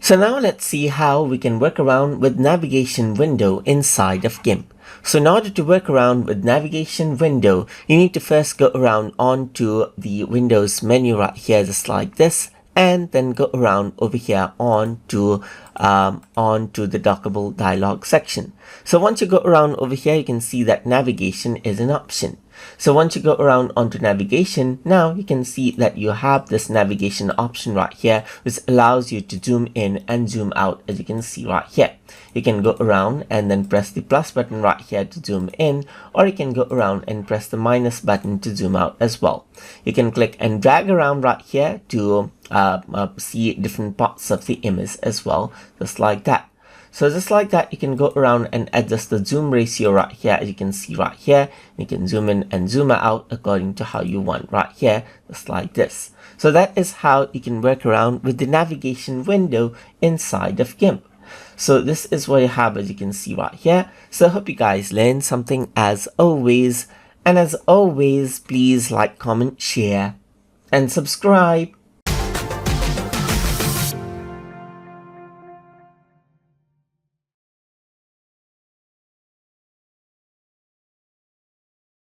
So now let's see how we can work around with navigation window inside of GIMP. So in order to work around with navigation window, you need to first go around onto the Windows menu right here, just like this, and then go around over here onto the dockable dialog section. So once you go around over here, you can see that navigation is an option. So once you go around onto navigation, now you can see that you have this navigation option right here, which allows you to zoom in and zoom out, as you can see right here. You can go around and then press the plus button right here to zoom in, or you can go around and press the minus button to zoom out as well. You can click and drag around right here to see different parts of the image as well, just like that. So just like that, you can go around and adjust the zoom ratio right here, as you can see right here. You can zoom in and zoom out according to how you want right here, just like this. So that is how you can work around with the navigation window inside of GIMP. So this is what you have, as you can see right here. So I hope you guys learned something as always. And as always, please like, comment, share, and subscribe.